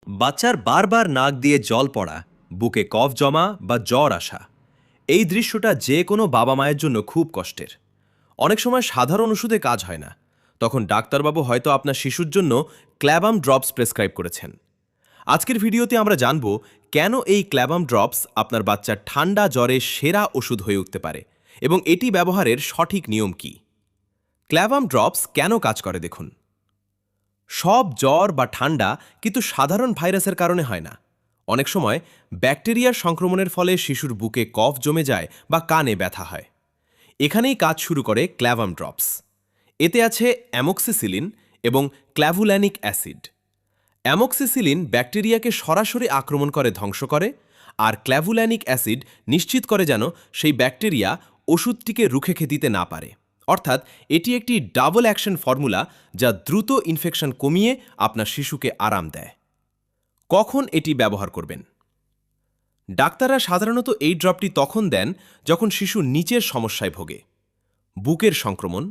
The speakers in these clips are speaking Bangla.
বাচ্চার বারবার নাক দিয়ে জল পড়া, বুকে কফ জমা বা জ্বর আসা, এই দৃশ্যটা যে কোনো বাবা মায়ের জন্য খুব কষ্টের। অনেক সময় সাধারণ ওষুধে কাজ হয় না, তখন ডাক্তারবাবু হয়তো আপনার শিশুর জন্য ক্ল্যাবাম ড্রপস প্রেসক্রাইব করেছেন। আজকের ভিডিওতে আমরা জানব কেন এই ক্ল্যাবাম ড্রপস আপনার বাচ্চার ঠান্ডা জ্বরের সেরা ওষুধ হয়ে উঠতে পারে এবং এটি ব্যবহারের সঠিক নিয়ম কী। ক্ল্যাবাম ড্রপস কেন কাজ করে দেখুন। সব জ্বর বা ঠান্ডা কিন্তু সাধারণ ভাইরাসের কারণে হয় না। অনেক সময় ব্যাকটেরিয়ার সংক্রমণের ফলে শিশুর বুকে কফ জমে যায় বা কানে ব্যথা হয়। এখানেই কাজ শুরু করে ক্ল্যাবাম ড্রপস। এতে আছে অ্যামোক্সিসিলিন এবং ক্ল্যাভুল্যানিক অ্যাসিড। অ্যামোক্সিসিলিন ব্যাকটেরিয়াকে সরাসরি আক্রমণ করে ধ্বংস করে, আর ক্ল্যাভুল্যানিক অ্যাসিড নিশ্চিত করে যেন সেই ব্যাকটেরিয়া ওষুধটিকে রুখে দিতে না পারে। অর্থাৎ এটি একটি ডাবল অ্যাকশন ফর্মুলা যা দ্রুত ইনফেকশন কমিয়ে আপনার শিশুকে আরাম দেয়। কখন এটি ব্যবহার করবেন? ডাক্তাররা সাধারণত এই ড্রপটি তখন দেন যখন শিশু নিচের সমস্যায় ভোগে। বুকের সংক্রমণ,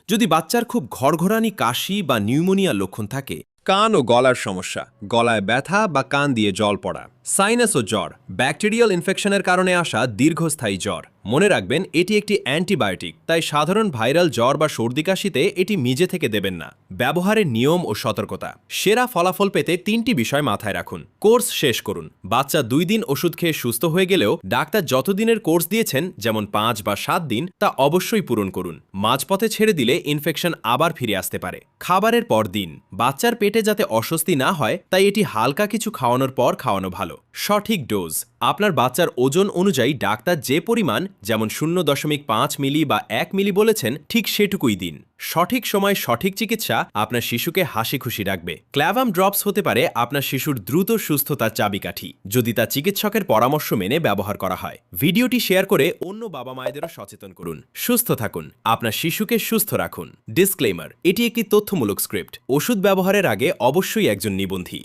যদি বাচ্চার খুব ঘড়ঘড়ানি কাশি বা নিউমোনিয়ার লক্ষণ থাকে, কান ও গলার সমস্যা, গলায় ব্যথা বা কান দিয়ে জল পড়া, সাইনাস ও জ্বর, ব্যাকটেরিয়াল ইনফেকশনের কারণে আসা দীর্ঘস্থায়ী জ্বর। মনে রাখবেন এটি একটি অ্যান্টিবায়োটিক, তাই সাধারণ ভাইরাল জ্বর বা সর্দি কাশিতে এটি নিজে থেকে দেবেন না। ব্যবহারের নিয়ম ও সতর্কতা, সেরা ফলাফল পেতে 3টি বিষয় মাথায় রাখুন। কোর্স শেষ করুন। বাচ্চা 2 দিন ওষুধ খেয়ে সুস্থ হয়ে গেলেও ডাক্তার যতদিনের কোর্স দিয়েছেন, যেমন 5 বা 7 দিন, তা অবশ্যই পূরণ করুন। মাঝপথে ছেড়ে দিলে ইনফেকশন আবার ফিরে আসতে পারে। খাবারের পর দিন, বাচ্চার পেটে যাতে অস্বস্তি না হয় তাই এটি হালকা কিছু খাওয়ানোর পর খাওয়ানো ভালো। সঠিক ডোজ, আপনার বাচ্চার ওজন অনুযায়ী ডাক্তার যে পরিমাণ, যেমন 0.5 মিলি বা 1 মিলি বলেছেন, ঠিক সেটুকুই দিন। সঠিক সময় সঠিক চিকিৎসা আপনার শিশুকে হাসি খুশি রাখবে। ক্ল্যাবাম ড্রপস হতে পারে আপনার শিশুর দ্রুত সুস্থতার চাবিকাঠি, যদি তা চিকিৎসকের পরামর্শ মেনে ব্যবহার করা হয়। ভিডিওটি শেয়ার করে অন্য বাবা মায়েদেরও সচেতন করুন। সুস্থ থাকুন, আপনার শিশুকে সুস্থ রাখুন। ডিসক্লেইমার, এটি একটি তথ্যমূলক স্ক্রিপ্ট। ওষুধ ব্যবহারের আগে অবশ্যই একজন নিবন্ধী।